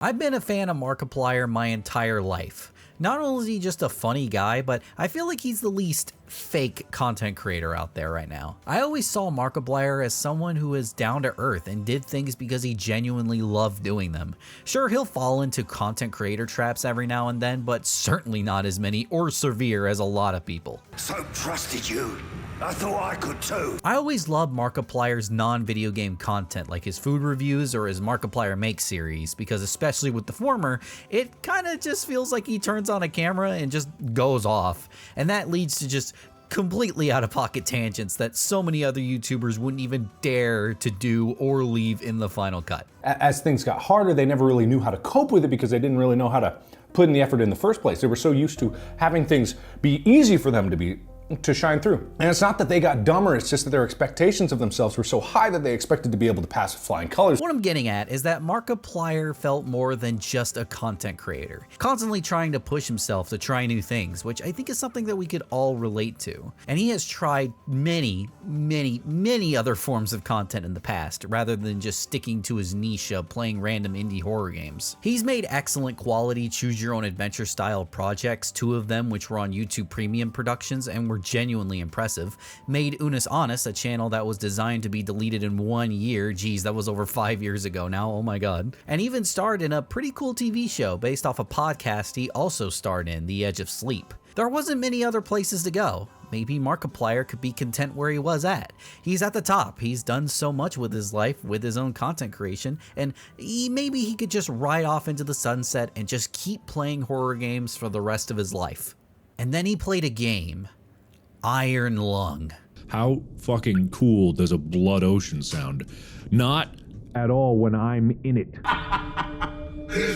I've been a fan of Markiplier my entire life. Not only is he just a funny guy, but I feel like he's the least fake content creator out there right now. I always saw Markiplier as someone who is down to earth and did things because he genuinely loved doing them. Sure, he'll fall into content creator traps every now and then, but certainly not as many or severe as a lot of people. So trusted you. I thought I could too. I always loved Markiplier's non-video game content, like his food reviews or his Markiplier Makes series, because especially with the former, it kind of just feels like he turns on a camera and just goes off. And that leads to just completely out-of-pocket tangents that so many other YouTubers wouldn't even dare to do or leave in the final cut. As things got harder, they never really knew how to cope with it because they didn't really know how to put in the effort in the first place. They were so used to having things be easy for them to shine through. And it's not that they got dumber, it's just that their expectations of themselves were so high that they expected to be able to pass with flying colors. What I'm getting at is that Markiplier felt more than just a content creator, constantly trying to push himself to try new things, which I think is something that we could all relate to. And he has tried many other forms of content in the past, rather than just sticking to his niche of playing random indie horror games. He's made excellent quality choose your own adventure style projects, 2 of them which were on YouTube Premium productions and were genuinely impressive, made Unis Honest, a channel that was designed to be deleted in 1 year, geez, that was over 5 years ago now, oh my god, and even starred in a pretty cool TV show based off a podcast he also starred in, The Edge of Sleep. There wasn't many other places to go. Maybe Markiplier could be content where he was at. He's at the top. He's done so much with his life, with his own content creation, and maybe he could just ride off into the sunset and just keep playing horror games for the rest of his life. And then he played a game, Iron Lung. How fucking cool does a blood ocean sound? Not at all when I'm in it.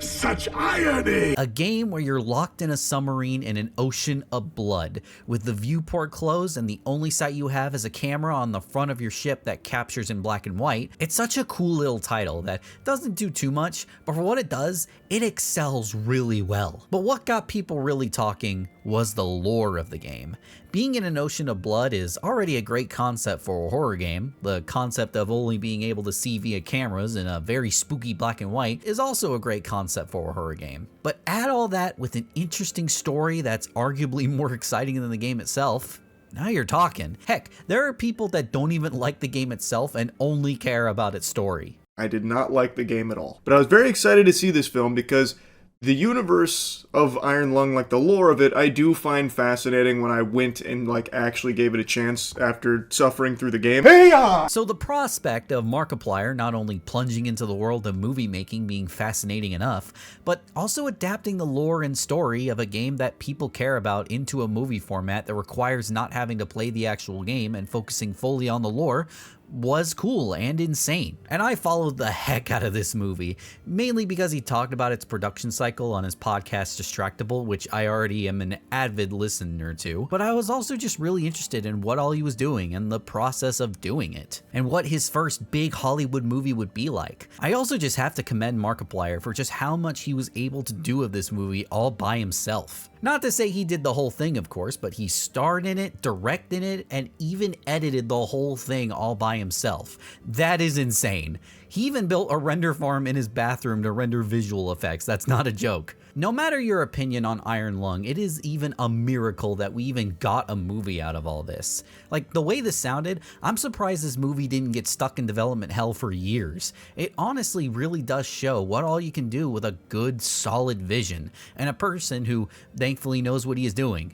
Such irony! A game where you're locked in a submarine in an ocean of blood, with the viewport closed and the only sight you have is a camera on the front of your ship that captures in black and white. It's such a cool little title that doesn't do too much, but for what it does, it excels really well. But what got people really talking was the lore of the game. Being in an ocean of blood is already a great concept for a horror game. The concept of only being able to see via cameras in a very spooky black and white is also a great concept for a horror game. But add all that with an interesting story that's arguably more exciting than the game itself, now you're talking. Heck, there are people that don't even like the game itself and only care about its story. I did not like the game at all. But I was very excited to see this film because the universe of Iron Lung, like the lore of it, I do find fascinating when I went and actually gave it a chance after suffering through the game. Hey-ya! So the prospect of Markiplier not only plunging into the world of movie making being fascinating enough, but also adapting the lore and story of a game that people care about into a movie format that requires not having to play the actual game and focusing fully on the lore was cool and insane. And I followed the heck out of this movie, mainly because he talked about its production cycle on his podcast Distractable, which I already am an avid listener to, but I was also just really interested in what all he was doing and the process of doing it, and what his first big Hollywood movie would be like. I also just have to commend Markiplier for just how much he was able to do of this movie all by himself. Not to say he did the whole thing, of course, but he starred in it, directed it, and even edited the whole thing all by himself. That is insane. He even built a render farm in his bathroom to render visual effects. That's not a joke. No matter your opinion on Iron Lung, it is even a miracle that we even got a movie out of all this. Like, the way this sounded, I'm surprised this movie didn't get stuck in development hell for years. It honestly really does show what all you can do with a good, solid vision, and a person who thankfully knows what he is doing.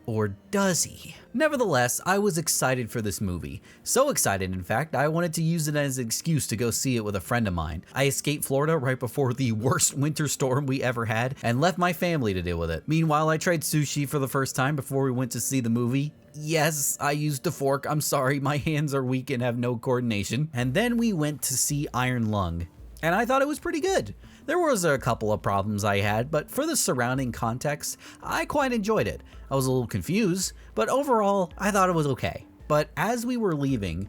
Or does he? Nevertheless, I was excited for this movie. So excited, in fact, I wanted to use it as an excuse to go see it with a friend of mine. I escaped Florida right before the worst winter storm we ever had and left my family to deal with it. Meanwhile, I tried sushi for the first time before we went to see the movie. Yes, I used a fork. I'm sorry, my hands are weak and have no coordination. And then we went to see Iron Lung, and I thought it was pretty good. There was a couple of problems I had, but for the surrounding context, I quite enjoyed it. I was a little confused, but overall, I thought it was okay. But as we were leaving,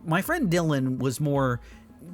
my friend Dylan was more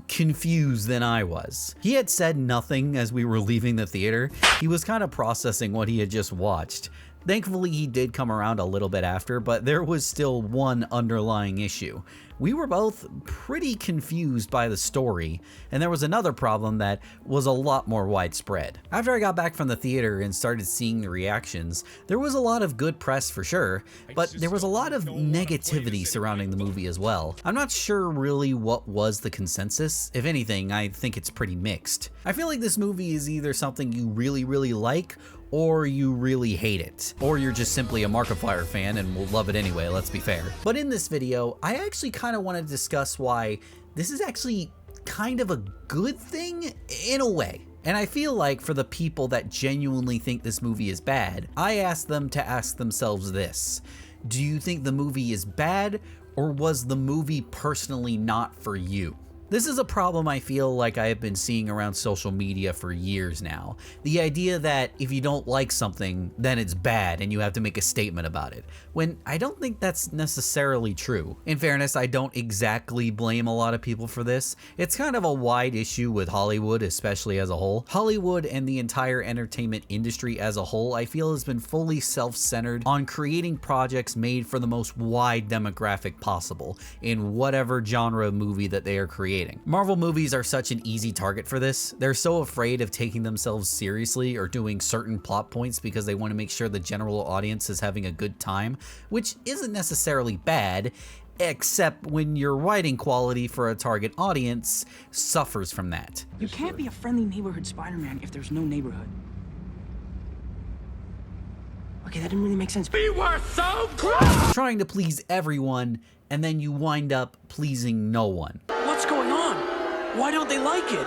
confused than I was. He had said nothing as we were leaving the theater. He was kind of processing what he had just watched. Thankfully, he did come around a little bit after, but there was still one underlying issue. We were both pretty confused by the story, and there was another problem that was a lot more widespread. After I got back from the theater and started seeing the reactions, there was a lot of good press for sure, but there was a lot of negativity surrounding the movie as well. I'm not sure really what was the consensus. If anything, I think it's pretty mixed. I feel like this movie is either something you really like, or you really hate it. Or you're just simply a Markiplier fan and will love it anyway, let's be fair. But in this video, I actually kind of want to discuss why this is actually kind of a good thing in a way. And I feel like for the people that genuinely think this movie is bad, I asked them to ask themselves this: do you think the movie is bad, or was the movie personally not for you? This is a problem I feel like I have been seeing around social media for years now. The idea that if you don't like something, then it's bad and you have to make a statement about it, when I don't think that's necessarily true. In fairness, I don't exactly blame a lot of people for this. It's kind of a wide issue with Hollywood, especially as a whole. Hollywood and the entire entertainment industry as a whole, I feel, has been fully self-centered on creating projects made for the most wide demographic possible in whatever genre of movie that they are creating. Marvel movies are such an easy target for this. They're so afraid of taking themselves seriously or doing certain plot points because they want to make sure the general audience is having a good time, which isn't necessarily bad, except when your writing quality for a target audience suffers from that. You can't be a friendly neighborhood Spider-Man if there's no neighborhood. Okay, that didn't really make sense. We were so close! Trying to please everyone, and then you wind up pleasing no one. What's going on? Why don't they like it?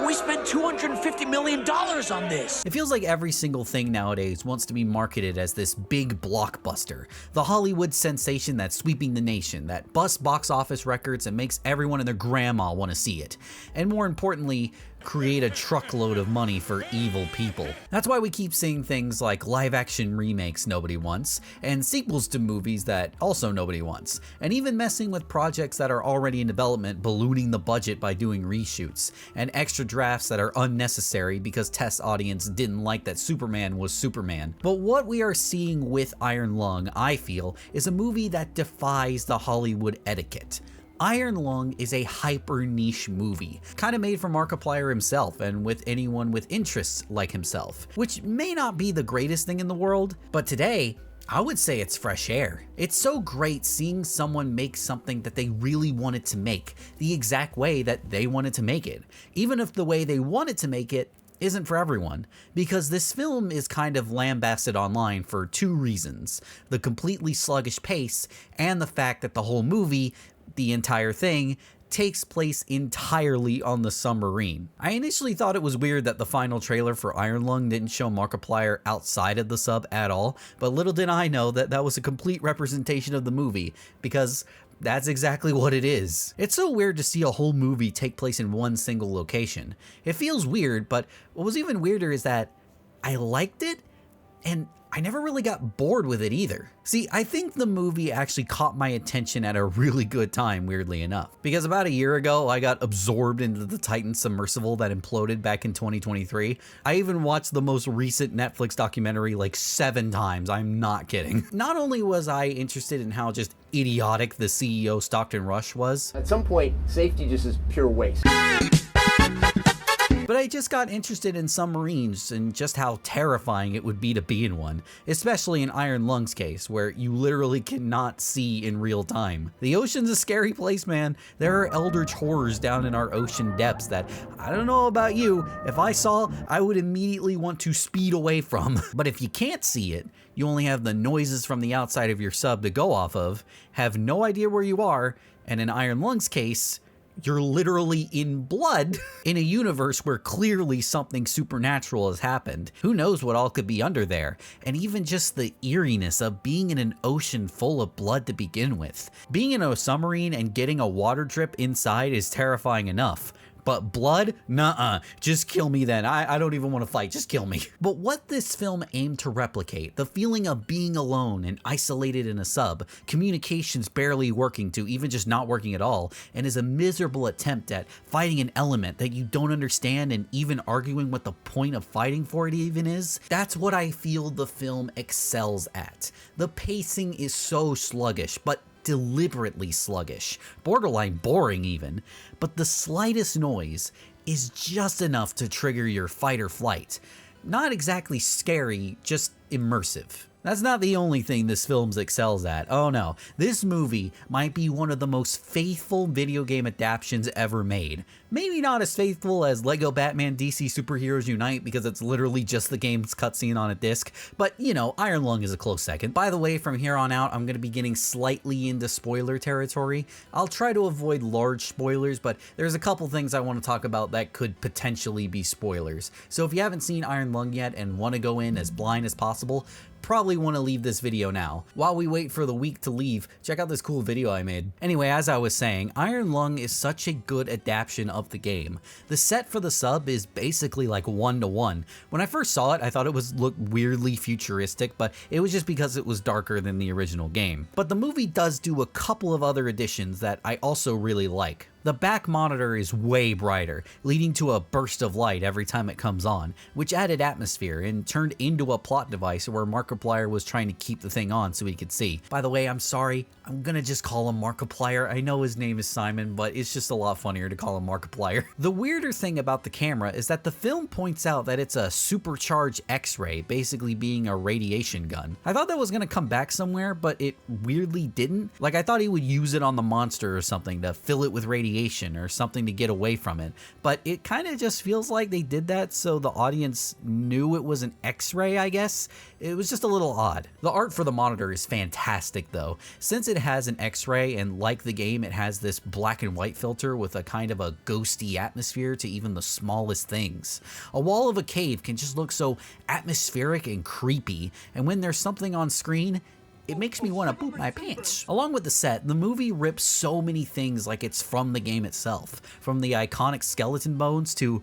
We spent $250 million on this. It feels like every single thing nowadays wants to be marketed as this big blockbuster, the Hollywood sensation that's sweeping the nation, that busts box office records and makes everyone and their grandma want to see it. And more importantly, create a truckload of money for evil people. That's why we keep seeing things like live-action remakes nobody wants, and sequels to movies that also nobody wants, and even messing with projects that are already in development, ballooning the budget by doing reshoots, and extra drafts that are unnecessary because test audience didn't like that Superman was Superman. But what we are seeing with Iron Lung, I feel, is a movie that defies the Hollywood etiquette. Iron Lung is a hyper niche movie, kind of made for Markiplier himself and with anyone with interests like himself, which may not be the greatest thing in the world, but today, I would say it's fresh air. It's so great seeing someone make something that they really wanted to make, the exact way that they wanted to make it, even if the way they wanted to make it isn't for everyone, because this film is kind of lambasted online for two reasons: the completely sluggish pace and the fact that the whole movie, the entire thing, takes place entirely on the submarine. I initially thought it was weird that the final trailer for Iron Lung didn't show Markiplier outside of the sub at all, but little did I know that that was a complete representation of the movie, because that's exactly what it is. It's so weird to see a whole movie take place in one single location. It feels weird, but what was even weirder is that I liked it, and I never really got bored with it either. See, I think the movie actually caught my attention at a really good time, weirdly enough. Because about a year ago, I got absorbed into the Titan submersible that imploded back in 2023. I even watched the most recent Netflix documentary like 7 times, I'm not kidding. Not only was I interested in how just idiotic the CEO Stockton Rush was, At some point, safety just is pure waste. but I just got interested in submarines and just how terrifying it would be to be in one, especially in Iron Lung's case, where you literally cannot see in real time. The ocean's a scary place, man. There are eldritch horrors down in our ocean depths that, I don't know about you, if I saw, I would immediately want to speed away from. But if you can't see it, you only have the noises from the outside of your sub to go off of, have no idea where you are, and in Iron Lung's case, you're literally in blood in a universe where clearly something supernatural has happened. Who knows what all could be under there? And even just the eeriness of being in an ocean full of blood to begin with. Being in a submarine and getting a water drip inside is terrifying enough, But blood? Nuh-uh. Just kill me then. I don't even want to fight. Just kill me. But what this film aimed to replicate, the feeling of being alone and isolated in a sub, communications barely working to even just not working at all, and is a miserable attempt at fighting an element that you don't understand and even arguing what the point of fighting for it even is, that's what I feel the film excels at. The pacing is so sluggish, but deliberately sluggish, borderline boring even, but the slightest noise is just enough to trigger your fight or flight. Not exactly scary, just immersive. That's not the only thing this film excels at. Oh no, this movie might be one of the most faithful video game adaptations ever made. Maybe not as faithful as Lego Batman DC Superheroes Unite because it's literally just the game's cutscene on a disc, but you know, Iron Lung is a close second. By the way, from here on out, I'm going to be getting slightly into spoiler territory. I'll try to avoid large spoilers, but there's a couple things I want to talk about that could potentially be spoilers. So if you haven't seen Iron Lung yet and want to go in as blind as possible, probably want to leave this video now. While we wait for the week to leave, check out this cool video I made. Anyway, as I was saying, Iron Lung is such a good adaptation of the game. The set for the sub is basically like 1-to-1. When I first saw it, I thought it looked weirdly futuristic, but it was just because it was darker than the original game. But the movie does do a couple of other additions that I also really like. The back monitor is way brighter, leading to a burst of light every time it comes on, which added atmosphere and turned into a plot device where Markiplier was trying to keep the thing on so he could see. By the way, I'm sorry, I'm gonna just call him Markiplier. I know his name is Simon, but it's just a lot funnier to call him Markiplier. The weirder thing about the camera is that the film points out that it's a supercharged X-ray, basically being a radiation gun. I thought that was gonna come back somewhere, but it weirdly didn't. Like, I thought he would use it on the monster or something to fill it with radiation or something to get away from it, but it kind of just feels like they did that so the audience knew it was an X-ray, I guess. It was just a little odd. The art for the monitor is fantastic though. Since it has an X-ray and like the game, it has this black and white filter with a kind of a ghosty atmosphere to even the smallest things. A wall of a cave can just look so atmospheric and creepy, and when there's something on screen, it makes me want to poop my pants. Along with the set, the movie rips so many things like it's from the game itself, from the iconic skeleton bones to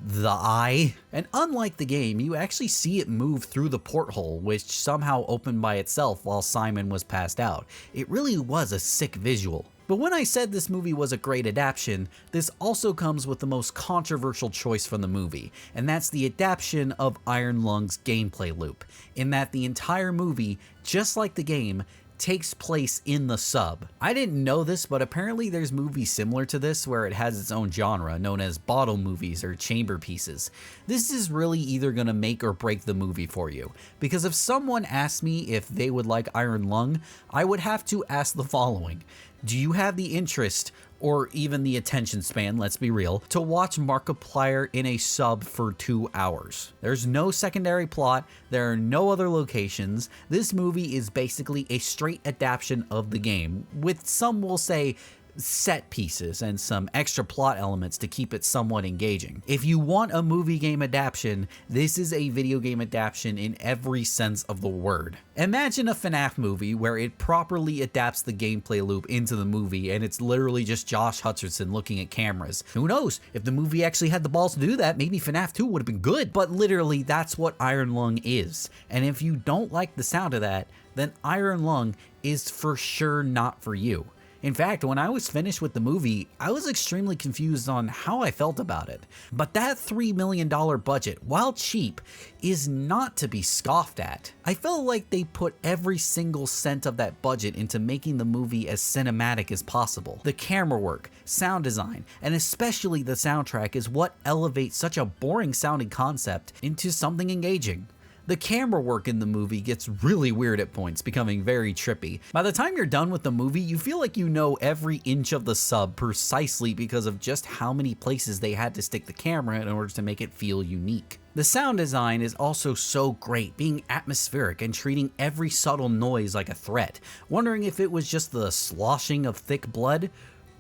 the eye. And unlike the game, you actually see it move through the porthole, which somehow opened by itself while Simon was passed out. It really was a sick visual. But when I said this movie was a great adaptation, this also comes with the most controversial choice from the movie, and that's the adaptation of Iron Lung's gameplay loop, in that the entire movie, just like the game, takes place in the sub. I didn't know this, but apparently there's movies similar to this where it has its own genre, known as bottle movies or chamber pieces. This is really either gonna make or break the movie for you, because if someone asked me if they would like Iron Lung, I would have to ask the following. Do you have the interest, or even the attention span, let's be real, to watch Markiplier in a sub for 2 hours? There's no secondary plot, there are no other locations. This movie is basically a straight adaptation of the game, with some will say set pieces and some extra plot elements to keep it somewhat engaging. If you want a movie game adaptation, this is a video game adaptation in every sense of the word. Imagine a FNAF movie where it properly adapts the gameplay loop into the movie and it's literally just Josh Hutcherson looking at cameras. Who knows, if the movie actually had the balls to do that, maybe FNAF 2 would have been good. But literally, that's what Iron Lung is. And if you don't like the sound of that, then Iron Lung is for sure not for you. In fact, when I was finished with the movie, I was extremely confused on how I felt about it. But that $3 million budget, while cheap, is not to be scoffed at. I felt like they put every single cent of that budget into making the movie as cinematic as possible. The camera work, sound design, and especially the soundtrack is what elevates such a boring sounding concept into something engaging. The camera work in the movie gets really weird at points, becoming very trippy. By the time you're done with the movie, you feel like you know every inch of the sub precisely because of just how many places they had to stick the camera in order to make it feel unique. The sound design is also so great, being atmospheric and treating every subtle noise like a threat, wondering if it was just the sloshing of thick blood,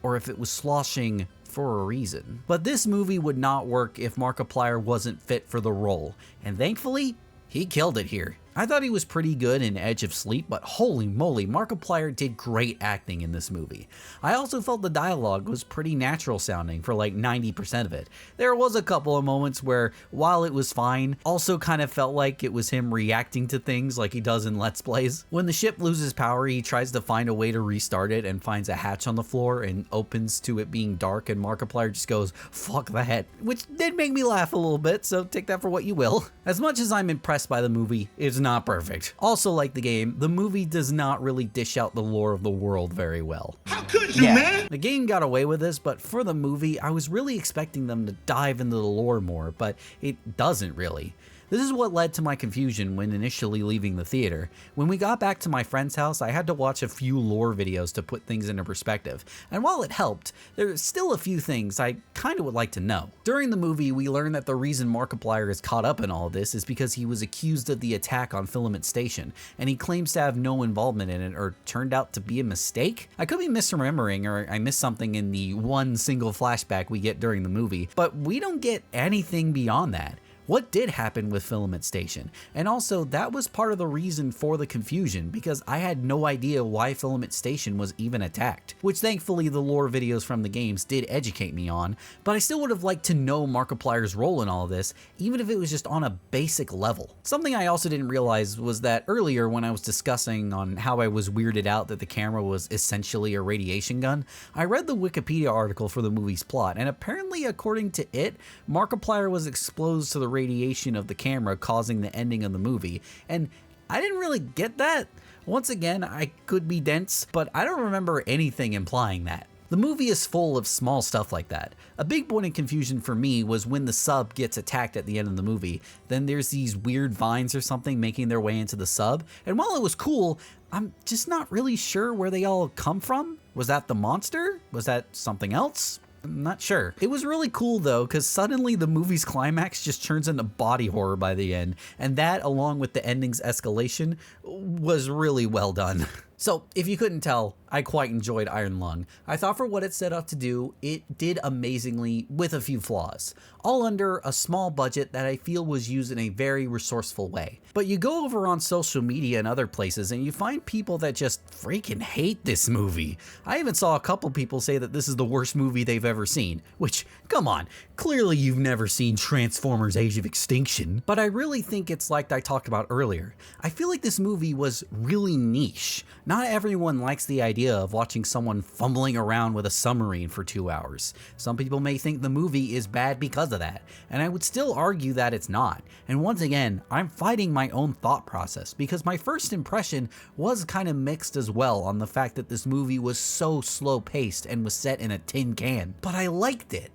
or if it was sloshing for a reason. But this movie would not work if Markiplier wasn't fit for the role, and thankfully, he killed it here. I thought he was pretty good in Edge of Sleep, but holy moly, Markiplier did great acting in this movie. I also felt the dialogue was pretty natural sounding for like 90% of it. There was a couple of moments where, while it was fine, also kind of felt like it was him reacting to things like he does in Let's Plays. When the ship loses power, he tries to find a way to restart it and finds a hatch on the floor and opens to it being dark, and Markiplier just goes, "Fuck that," which did make me laugh a little bit, so take that for what you will. As much as I'm impressed by the movie, it's not perfect. Also, like the game, the movie does not really dish out the lore of the world very well. How could you, man? The game got away with this, but for the movie, I was really expecting them to dive into the lore more, but it doesn't really. This is what led to my confusion when initially leaving the theater. When we got back to my friend's house, I had to watch a few lore videos to put things into perspective, and while it helped, there's still a few things I kinda would like to know. During the movie, we learn that the reason Markiplier is caught up in all this is because he was accused of the attack on Filament Station, and he claims to have no involvement in it or turned out to be a mistake? I could be misremembering, or I missed something in the one single flashback we get during the movie, but we don't get anything beyond that. What did happen with Filament Station? And also, that was part of the reason for the confusion, because I had no idea why Filament Station was even attacked, which thankfully the lore videos from the games did educate me on, but I still would have liked to know Markiplier's role in all of this, even if it was just on a basic level. Something I also didn't realize was that earlier when I was discussing on how I was weirded out that the camera was essentially a radiation gun, I read the Wikipedia article for the movie's plot, and apparently according to it, Markiplier was exposed to the radiation of the camera causing the ending of the movie, and I didn't really get that. Once again, I could be dense, but I don't remember anything implying that. The movie is full of small stuff like that. A big point of confusion for me was when the sub gets attacked at the end of the movie, then there's these weird vines or something making their way into the sub, and while it was cool, I'm just not really sure where they all come from. Was that the monster? Was that something else? I'm not sure. It was really cool though, because suddenly the movie's climax just turns into body horror by the end, and that, along with the ending's escalation, was really well done. So, if you couldn't tell, I quite enjoyed Iron Lung. I thought for what it set out to do, it did amazingly with a few flaws, all under a small budget that I feel was used in a very resourceful way. But you go over on social media and other places and you find people that just freaking hate this movie. I even saw a couple people say that this is the worst movie they've ever seen, which, come on, clearly you've never seen Transformers Age of Extinction. But I really think it's like I talked about earlier. I feel like this movie was really niche. Not everyone likes the idea of watching someone fumbling around with a submarine for 2 hours. Some people may think the movie is bad because of that, and I would still argue that it's not. And once again, I'm fighting my own thought process because my first impression was kind of mixed as well on the fact that this movie was so slow paced and was set in a tin can. But I liked it.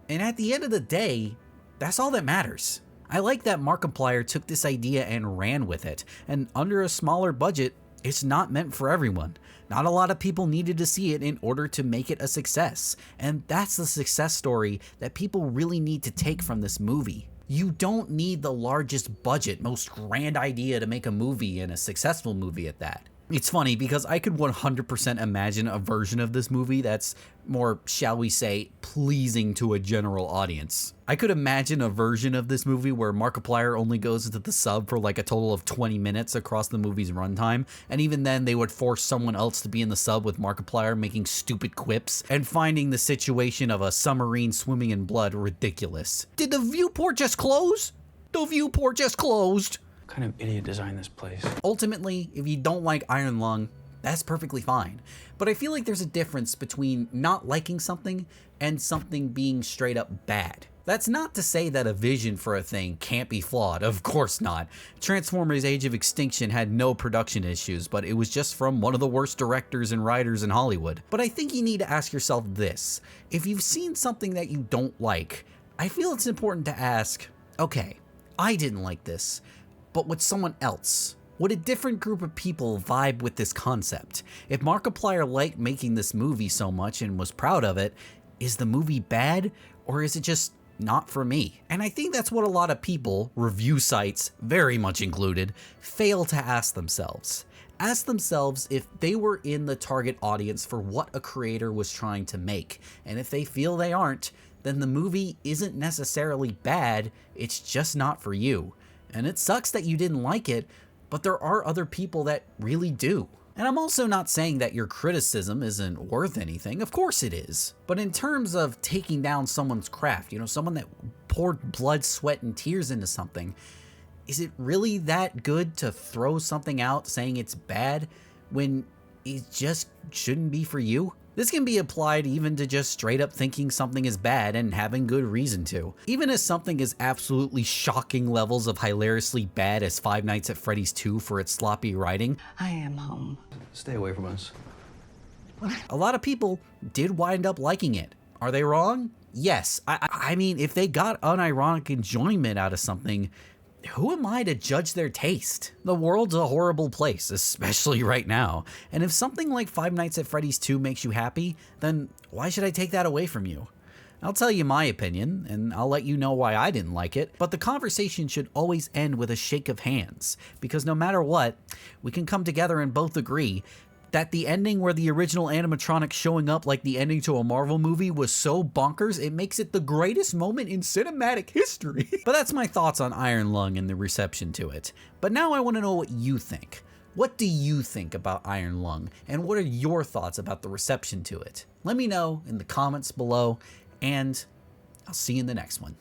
And at the end of the day, that's all that matters. I like that Markiplier took this idea and ran with it, and under a smaller budget, it's not meant for everyone. Not a lot of people needed to see it in order to make it a success, and that's the success story that people really need to take from this movie. You don't need the largest budget, most grand idea to make a movie, and a successful movie at that. It's funny because I could 100% imagine a version of this movie that's more, shall we say, pleasing to a general audience. I could imagine a version of this movie where Markiplier only goes into the sub for like a total of 20 minutes across the movie's runtime, and even then they would force someone else to be in the sub with Markiplier making stupid quips and finding the situation of a submarine swimming in blood ridiculous. Did the viewport just close? The viewport just closed. What kind of idiot designed this place? Ultimately, if you don't like Iron Lung, that's perfectly fine. But I feel like there's a difference between not liking something and something being straight up bad. That's not to say that a vision for a thing can't be flawed, of course not. Transformers Age of Extinction had no production issues, but it was just from one of the worst directors and writers in Hollywood. But I think you need to ask yourself this. If you've seen something that you don't like, I feel it's important to ask, okay, I didn't like this, but would someone else? Would a different group of people vibe with this concept? If Markiplier liked making this movie so much and was proud of it, is the movie bad, or is it just not for me? And I think that's what a lot of people, review sites very much included, fail to ask themselves. Ask themselves if they were in the target audience for what a creator was trying to make, and if they feel they aren't, then the movie isn't necessarily bad, it's just not for you. And it sucks that you didn't like it, but there are other people that really do. And I'm also not saying that your criticism isn't worth anything. Of course it is. But in terms of taking down someone's craft, someone that poured blood, sweat, and tears into something, is it really that good to throw something out saying it's bad when it just shouldn't be for you? This can be applied even to just straight up thinking something is bad and having good reason to. Even as something is absolutely shocking levels of hilariously bad as Five Nights at Freddy's 2 for its sloppy writing, I am home. Stay away from us. a lot of people did wind up liking it. Are they wrong? Yes. I mean, if they got unironic enjoyment out of something, who am I to judge their taste? The world's a horrible place, especially right now. And if something like Five Nights at Freddy's 2 makes you happy, then why should I take that away from you? I'll tell you my opinion, and I'll let you know why I didn't like it, but the conversation should always end with a shake of hands, because no matter what, we can come together and both agree that the ending where the original animatronic showing up like the ending to a Marvel movie was so bonkers, it makes it the greatest moment in cinematic history. But that's my thoughts on Iron Lung and the reception to it. But now I want to know what you think. What do you think about Iron Lung, and what are your thoughts about the reception to it? Let me know in the comments below, and I'll see you in the next one.